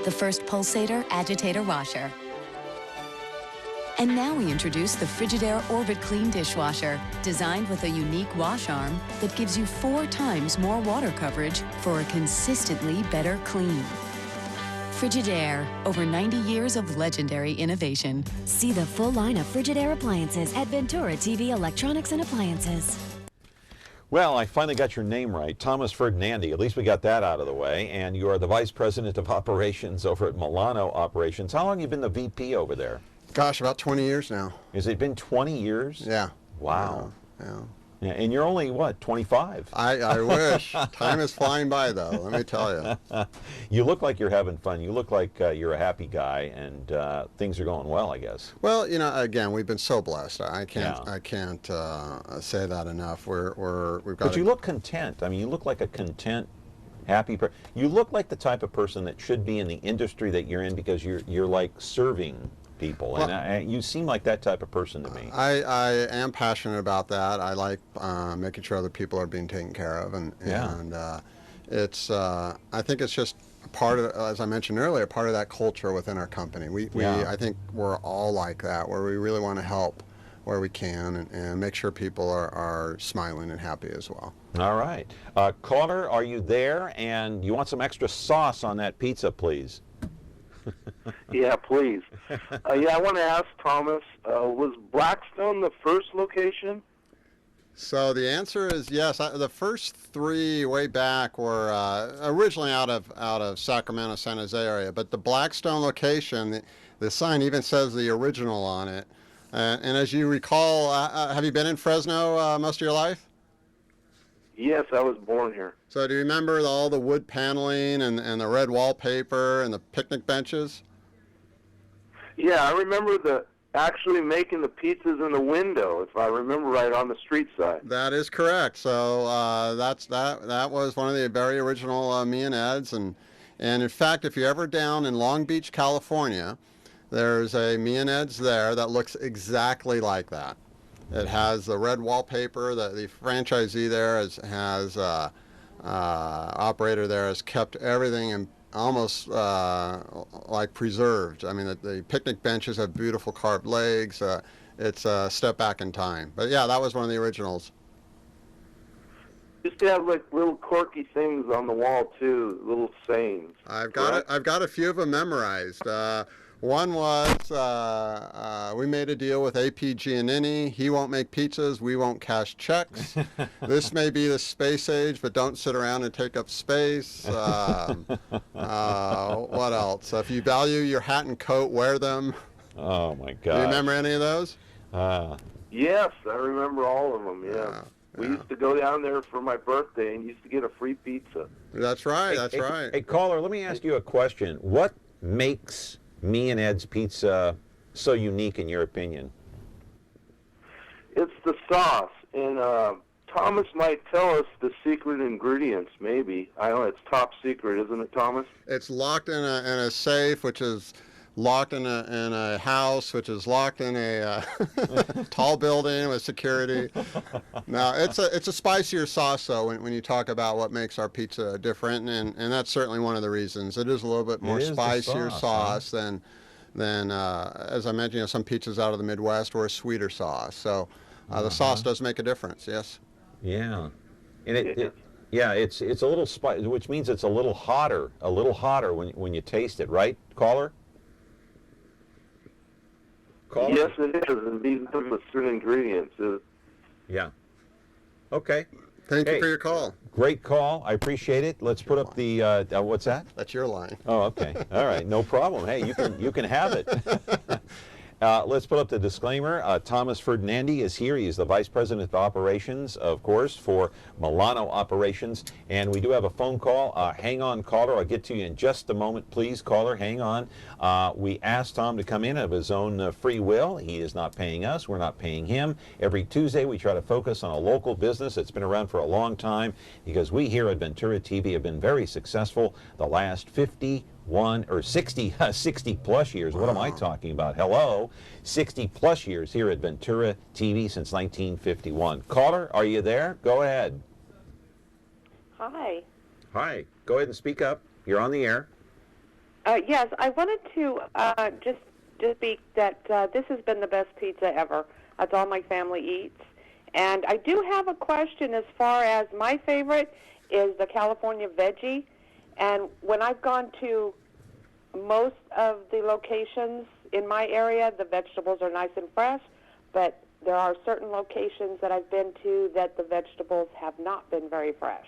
the first pulsator agitator washer, and now we introduce the Frigidaire Orbit Clean dishwasher, designed with a unique wash arm that gives you 4 times more water coverage for a consistently better clean. Frigidaire, over 90 years of legendary innovation. See the full line of Frigidaire appliances at Ventura TV Electronics and Appliances. Well, I finally got your name right, Thomas Ferninandi. At least we got that out of the way. And you are the Vice President of Operations over at Milano Operations. How long have you been the VP over there? Gosh, about 20 years now. Has it been 20 years? Yeah. Wow. Yeah. Yeah, and you're only, what, 25? I wish. Time is flying by, though, let me tell you. You look like you're having fun. You look like you're a happy guy, and things are going well, I guess. Well, you know, again, we've been so blessed. I can't say that enough. We've got. But you look content. I mean, you look like a content, happy person. You look like the type of person that should be in the industry that you're in, because you're like serving people, well, and you seem like that type of person to me. I am passionate about that. I like making sure other people are being taken care of, and it's I think it's just part of, as I mentioned earlier, part of that culture within our company. I think we're all like that, where we really want to help where we can and make sure people are smiling and happy as well. All right, caller, are you there? And you want some extra sauce on that pizza, please? Yeah, please. I want to ask Thomas, was Blackstone the first location? So the answer is yes. The first 3 way back were originally out of Sacramento, San Jose area, but the Blackstone location, the sign even says the original on it. And as you recall, have you been in Fresno most of your life? Yes, I was born here. So do you remember all the wood paneling and the red wallpaper and the picnic benches? Yeah, I remember actually making the pizzas in the window, if I remember right, on the street side. That is correct. So that was one of the very original Me and Ed's, and in fact, if you're ever down in Long Beach, California, there's a Me and Ed's there that looks exactly like that. It has the red wallpaper. The franchisee there has operator there has kept everything in almost like preserved. I mean, the picnic benches have beautiful carved legs. It's a step back in time. But yeah, that was one of the originals. Just to have like little quirky things on the wall too, little sayings. I've got a few of them memorized. One was, we made a deal with A.P. Giannini. He won't make pizzas. We won't cash checks. This may be the space age, but don't sit around and take up space. What else? If you value your hat and coat, wear them. Oh, my God. Do you remember any of those? Yes, I remember all of them, yeah. We used to go down there for my birthday and used to get a free pizza. That's right, right. Hey, caller, let me ask you a question. What makes Me and Ed's Pizza so unique in your opinion? It's the sauce, and Thomas might tell us the secret ingredients, maybe. I know it's top secret, isn't it, Thomas? It's locked in a safe, which is locked in a house, which is locked in a tall building with security. Now, it's a spicier sauce, though, when you talk about what makes our pizza different, and that's certainly one of the reasons. It is a little bit more spicier sauce than as I mentioned, some pizzas out of the Midwest were a sweeter sauce. So the sauce does make a difference, yes. Yeah. And it's a little spicy, which means it's a little hotter when you taste it, right, caller? Yes, it is, and these are the certain ingredients. Yeah. Okay. Thank you for your call. Great call. I appreciate it. Let's put up the, what's that? That's your line. Oh, okay. All right. No problem. Hey, you can have it. Let's put up the disclaimer. Thomas Ferninandi is here. He is the Vice President of Operations, of course, for Milano Operations. And we do have a phone call. Hang on, caller. I'll get to you in just a moment. Please, caller, hang on. We asked Tom to come in of his own free will. He is not paying us. We're not paying him. Every Tuesday, we try to focus on a local business that's been around for a long time, because we here at Ventura TV have been very successful the last 60 plus years. What am I talking about? Hello, 60 plus years here at Ventura TV since 1951. Caller, are you there? Go ahead. Hi. Hi. Go ahead and speak up. You're on the air. Yes, I wanted to just speak that this has been the best pizza ever. That's all my family eats. And I do have a question as far as my favorite is the California Veggie. And when I've gone to most of the locations in my area, the vegetables are nice and fresh, but there are certain locations that I've been to that the vegetables have not been very fresh.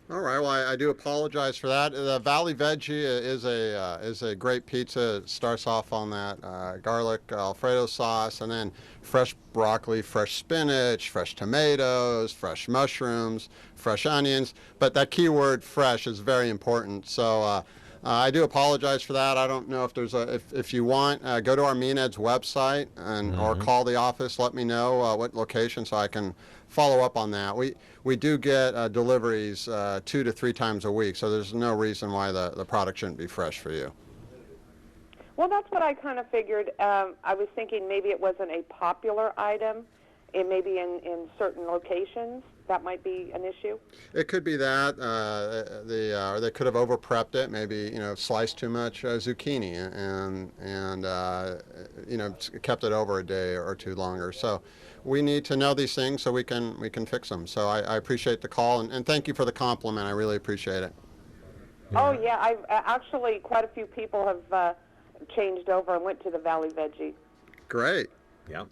All right. Well, I do apologize for that. The Valley Veggie is a great pizza. It starts off on that garlic Alfredo sauce, and then fresh broccoli, fresh spinach, fresh tomatoes, fresh mushrooms, fresh onions. But that key word "fresh" is very important. So I do apologize for that. I don't know if there's if you want, go to our MENED's website and or call the office. Let me know what location so I can follow up on that. We do get deliveries 2 to 3 times a week, so there's no reason why the product shouldn't be fresh for you. Well, that's what I kind of figured. I was thinking maybe it wasn't a popular item. It may be in certain locations. That might be an issue. It could be that or they could have over prepped it. Maybe sliced too much zucchini and kept it over a day or two longer. So we need to know these things so we can fix them. So I appreciate the call and thank you for the compliment. I really appreciate it. Yeah. Oh yeah, I've actually quite a few people have changed over and went to the Valley Veggie. Great. Yeah.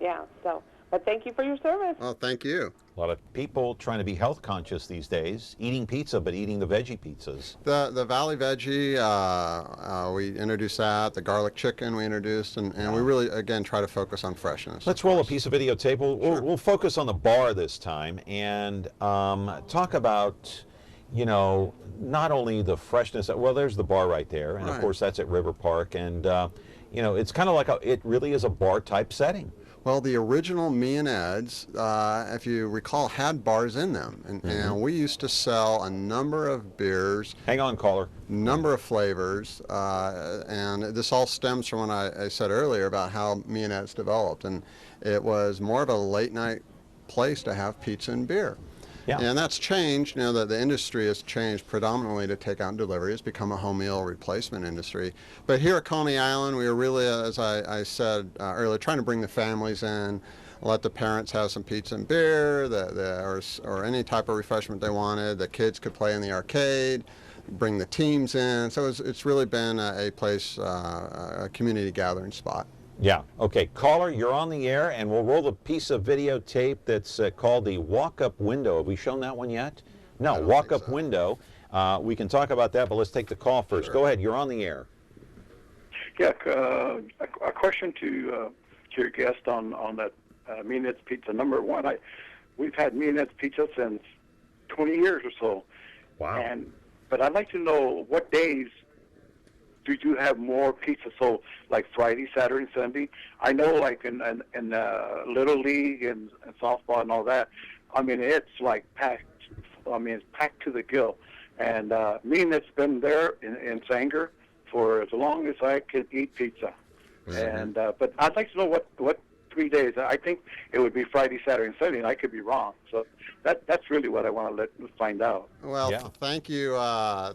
Yeah. So, but thank you for your service. Well, thank you. A lot of people trying to be health conscious these days, eating pizza but eating the veggie pizzas. The Valley Veggie, we introduced that. The garlic chicken we introduced, and we really, again, try to focus on freshness. Let's roll a piece of videotape. We'll focus on the bar this time and talk about, not only the freshness. Well, there's the bar right there, and of course that's at River Park, and it's kind of like it really is a bar-type setting. Well, the original MENEDs, if you recall, had bars in them. And we used to sell a number of beers. Hang on, caller. Number of flavors. And this all stems from what I said earlier about how MENEDs developed. And it was more of a late-night place to have pizza and beer. Yeah. And that's changed. The industry has changed predominantly to take out delivery. It's become a home meal replacement industry. But here at Coney Island, we are really, as I said earlier, trying to bring the families in, let the parents have some pizza and beer, or any type of refreshment they wanted. The kids could play in the arcade, bring the teams in. So it's really been a place, a community gathering spot. Yeah. Okay. Caller, you're on the air, and we'll roll the piece of videotape that's called the walk-up window. Have we shown that one yet? No, walk-up window. We can talk about that, but let's take the call first. Sure. Go ahead. You're on the air. Yeah. A question to your guest on that MENED's Pizza. Number one, we've had MENED's Pizza since 20 years or so. Wow. But I'd like to know what days do you have more pizza? So like Friday, Saturday, and Sunday. I know like in Little League and softball and all that. I mean, it's like packed. I mean, it's packed to the gill. And MENED's been there in Sanger for as long as I can eat pizza. And but I'd like to know what 3 days. I think it would be Friday, Saturday, and Sunday, and I could be wrong. So that's really what I want to find out. Well, thank you.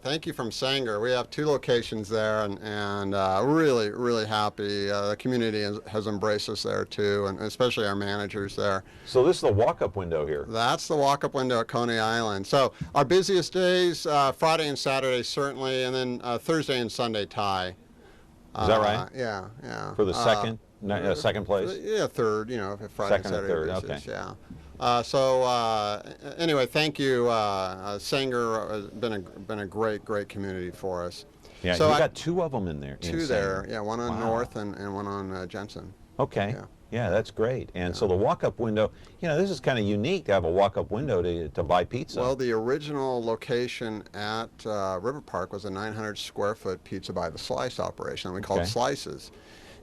Thank you from Sanger. We have 2 locations there, and really, really happy. The community has embraced us there too, and especially our managers there. So this is the walk-up window here. That's the walk-up window at Coney Island. So our busiest days, Friday and Saturday certainly, and then Thursday and Sunday tie. Is that right? Yeah. For the second place? Yeah, third, Friday second and Saturday. third, basis, okay. Yeah. Anyway, thank you. Sanger has been a great community for us. Yeah, so you got two of them in there. Two there, yeah, one on North and one on Jensen. Okay. Yeah, that's great. And so the walk-up window, this is kind of unique to have a walk-up window to buy pizza. Well, the original location at River Park was a 900 square foot pizza by the slice operation. We called Slices.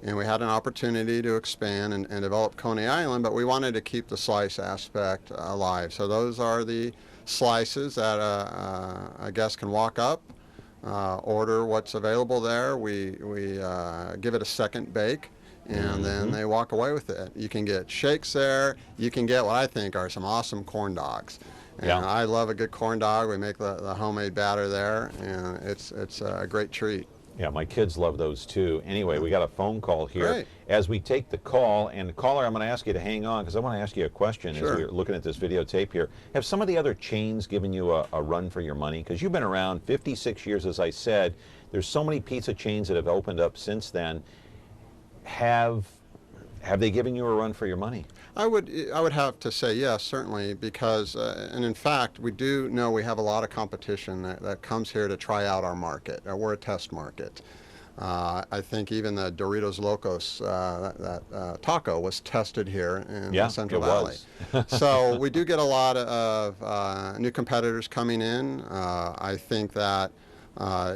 And we had an opportunity to expand and develop Coney Island, but we wanted to keep the slice aspect alive. So those are the slices that a guest can walk up, order what's available there. We give it a second bake, and then they walk away with it. You can get shakes there. You can get what I think are some awesome corn dogs. And I love a good corn dog. We make the homemade batter there, and it's a great treat. Yeah, my kids love those too. Anyway, we got a phone call here. Great. As we take the call, and caller, I'm going to ask you to hang on because I want to ask you a question as we're looking at this videotape here. Have some of the other chains given you a run for your money? Because you've been around 56 years, as I said. There's so many pizza chains that have opened up since then. Have they given you a run for your money? I would have to say yes, certainly, because, and in fact, we do know we have a lot of competition that comes here to try out our market. We're a test market. I think even the Doritos Locos, that taco was tested here in the Central Valley. So we do get a lot of new competitors coming in. I think that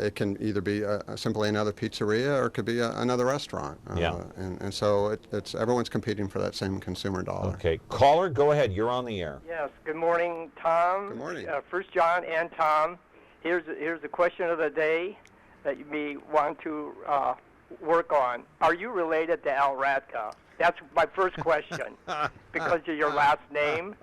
it can either be simply another pizzeria or it could be another restaurant. And so it's everyone's competing for that same consumer dollar. Okay. Caller, go ahead. You're on the air. Yes. Good morning, Tom. Good morning. First, John and Tom. Here's the question of the day that you may want to work on. Are you related to Al Radka? That's my first question because of your last name.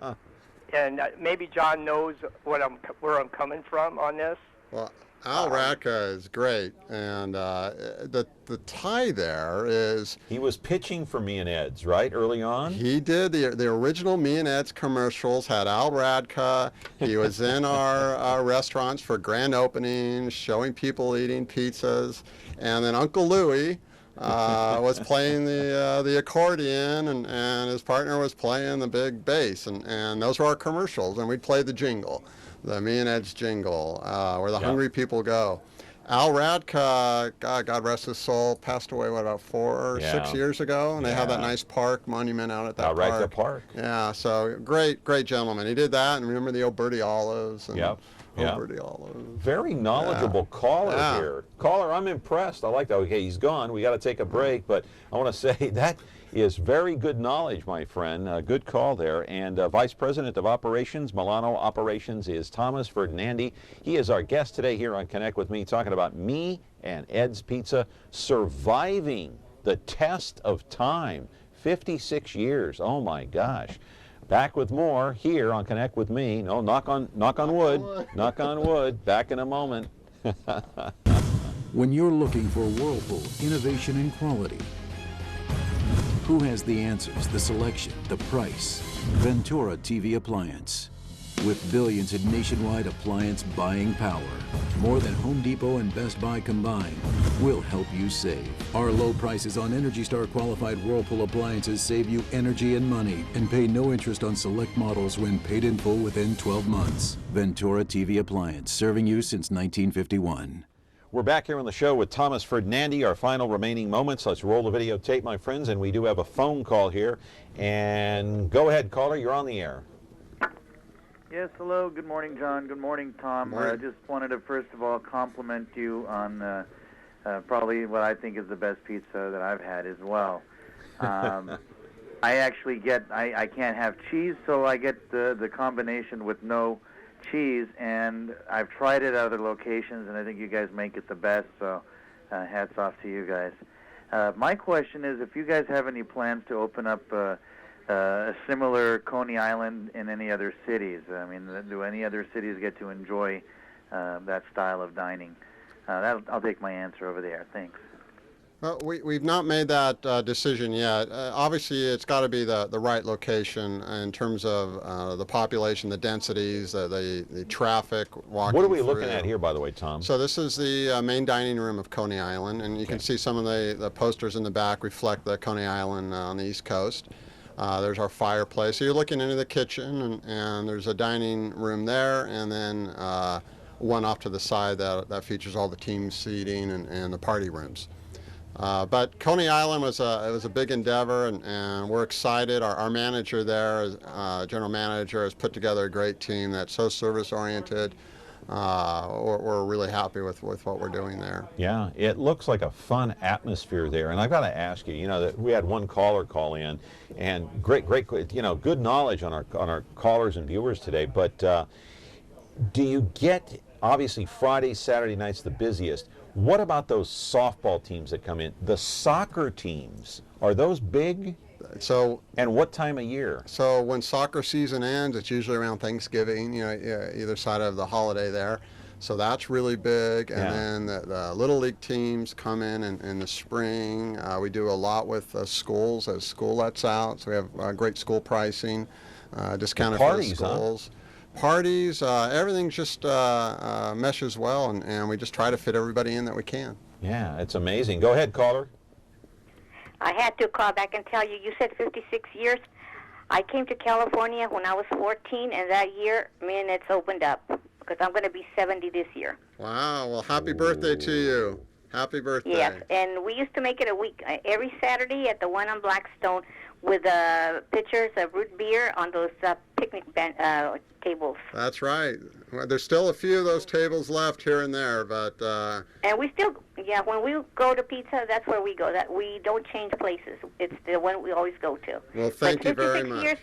And maybe John knows where I'm coming from on this. Well, Al Radka is great, and the tie there is... He was pitching for Me and Ed's, right, early on? He did. The original Me and Ed's commercials had Al Radka. He was in our restaurants for grand openings, showing people eating pizzas, and then Uncle Louie was playing the accordion, and his partner was playing the big bass, and those were our commercials, and we'd play the jingle. The Me and Ed's jingle, where the hungry people go. Al Radka, God rest his soul, passed away, about 4 or 6 years ago, and they have that nice park monument out at that park. Radka Park. Yeah, so great gentleman. He did that, and remember the Oberti Olives. And Oberti Olives. Very knowledgeable caller here. Caller, I'm impressed. I like that. Okay, he's gone. We got to take a break, but I want to say that is very good knowledge, my friend. Good call there. And Vice President of Operations, Milano Operations, is Thomas Ferninandi. He is our guest today here on Connect With Me, talking about Me and Ed's Pizza surviving the test of time. 56 years. Oh my gosh. Back with more here on Connect With Me. No, knock on wood. Knock on wood. Back in a moment. When you're looking for Whirlpool innovation and quality, who has the answers, the selection, the price? Ventura TV Appliance. With billions in nationwide appliance buying power, more than Home Depot and Best Buy combined, we'll help you save. Our low prices on Energy Star qualified Whirlpool appliances save you energy and money, and pay no interest on select models when paid in full within 12 months. Ventura TV Appliance, serving you since 1951. We're back here on the show with Thomas Ferninandi, our final remaining moments. Let's roll the videotape, my friends, and we do have a phone call here. And go ahead, caller, you're on the air. Yes, hello. Good morning, John. Good morning, Tom. I just wanted to, first of all, compliment you on probably what I think is the best pizza that I've had as well. I actually I can't have cheese, so I get the combination with no cheese, and I've tried it at other locations, and I think you guys make it the best, so hats off to you guys. My question is if you guys have any plans to open up a similar Coney Island in any other cities. I mean, do any other cities get to enjoy that style of dining? I'll take my answer over there. Thanks. Well, we've not made that decision yet. Obviously, it's got to be the right location in terms of the population, the densities, the traffic walking What are we through. looking at here, by the way, Tom? So this is the main dining room of Coney Island, and you can see some of the posters in the back reflect the Coney Island on the East Coast. There's our fireplace. So you're looking into the kitchen, and there's a dining room there, and then one off to the side that features all the team seating and the party rooms. But Coney Island was a big endeavor, and we're excited. Our manager there, general manager, has put together a great team that's so service-oriented. We're really happy with what we're doing there. Yeah, it looks like a fun atmosphere there. And I've got to ask you, that we had one caller call in, and great, good knowledge on our callers and viewers today. But do you get, obviously Friday, Saturday night's the busiest. What about those softball teams that come in? The soccer teams, are those big? And what time of year? So when soccer season ends, it's usually around Thanksgiving, either side of the holiday there. So that's really big. And then the Little League teams come in the spring. We do a lot with schools as school lets out. So we have great school pricing, discounted for the schools. Huh? Parties, everything just meshes well, and we just try to fit everybody in that we can. Yeah, it's amazing. Go ahead, caller. I had to call back and tell you, you said 56 years. I came to California when I was 14, and that year, it's opened up, because I'm going to be 70 this year. Wow, well, happy birthday to you. Happy birthday. Yes, and we used to make it a week, every Saturday at the one on Blackstone, with pitchers of root beer on those picnic tables. That's right. Well, there's still a few of those tables left here and there, but... And we still, when we go to pizza, that's where we go. That we don't change places. It's the one we always go to. Well, thank you very much. Years,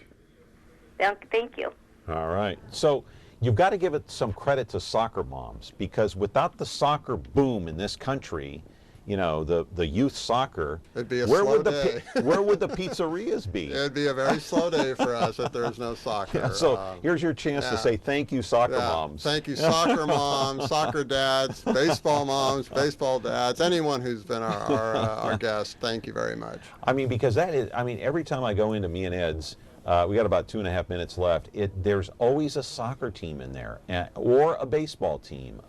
thank you. All right. So you've got to give it some credit to soccer moms, because without the soccer boom in this country, the youth soccer, it'd be a slow day. Where would the pizzerias be? It'd be a very slow day for us if there's no soccer. Yeah, so here's your chance to say thank you, soccer moms. Thank you, soccer moms, soccer dads, baseball moms, baseball dads, anyone who's been our guest. Thank you very much. Because that is, every time I go into me and Ed's, we got about 2.5 minutes left. There's always a soccer team in there, or a baseball team.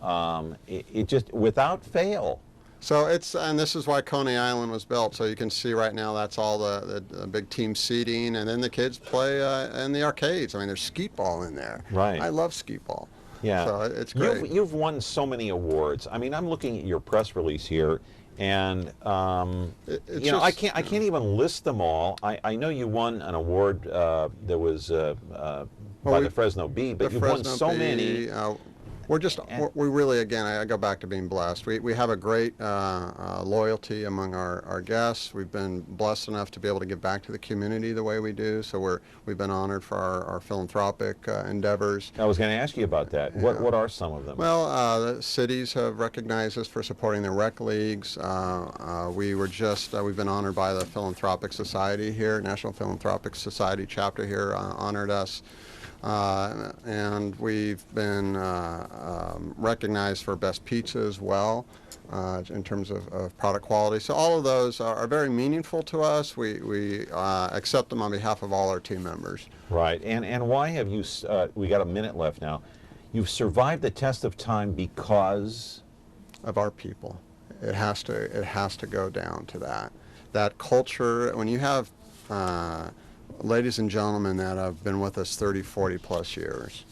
It just, without fail. So and this is why Coney Island was built. So you can see right now that's all the big team seating, and then the kids play in the arcades. There's skeet ball in there. Right. I love skeet ball. Yeah. So it's great. You've won so many awards. I'm looking at your press release here, and I can't even list them all. I know you won an award that was by the Fresno Bee, but you've won so many. We really, again, I go back to being blessed. We have a great loyalty among our guests. We've been blessed enough to be able to give back to the community the way we do. So we've been honored for our philanthropic endeavors. I was going to ask you about that. Yeah. What are some of them? Well, the cities have recognized us for supporting their rec leagues. We've been honored by the Philanthropic Society here, National Philanthropic Society chapter here honored us. And we've been recognized for best pizza as well in terms of product quality. So all of those are very meaningful to us. We accept them on behalf of all our team members. Right. And why have you, we got a minute left now, you've survived the test of time because? Of our people. It has to go down to that. That culture, when you have ladies and gentlemen that have been with us 30, 40 plus years,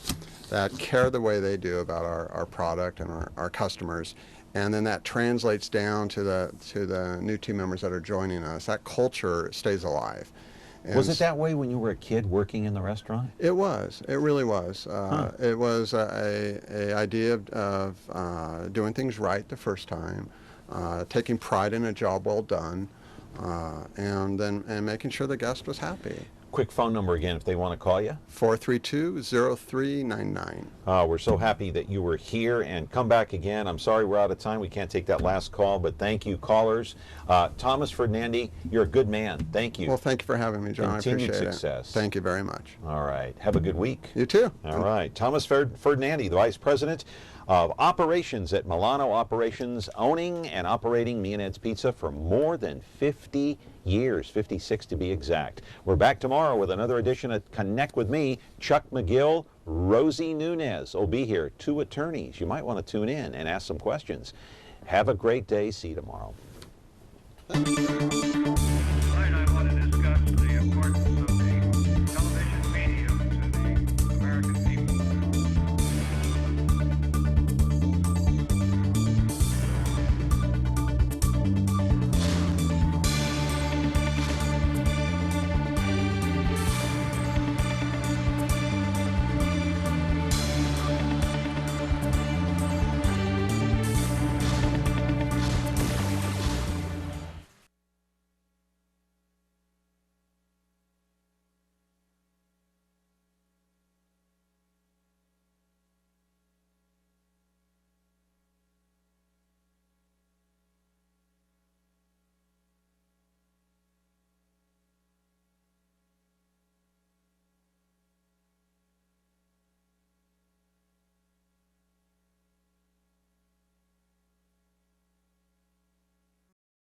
that care the way they do about our product and our customers, and then that translates down to the new team members that are joining us. That culture stays alive. And was it that way when you were a kid working in the restaurant? It was. It really was. It was a idea of doing things right the first time, taking pride in a job well done, and making sure the guest was happy. Quick phone number again if they want to call you. 432-0399. We're so happy that you were here, and come back again. I'm sorry we're out of time. We can't take that last call, but thank you, callers. Thomas Ferninandi, you're a good man. Thank you. Well, thank you for having me, John. Continued I appreciate success. it. Thank you very much. All right. Have a good week. You too. All right. Thomas Ferninandi, the Vice President of Operations at Milano Operations, owning and operating Me and Ed's Pizza for more than 50 years, 56 to be exact. We're back tomorrow with another edition of Connect with Me. Chuck McGill, Rosie Nunez will be here. Two attorneys. You might want to tune in and ask some questions. Have a great day. See you tomorrow.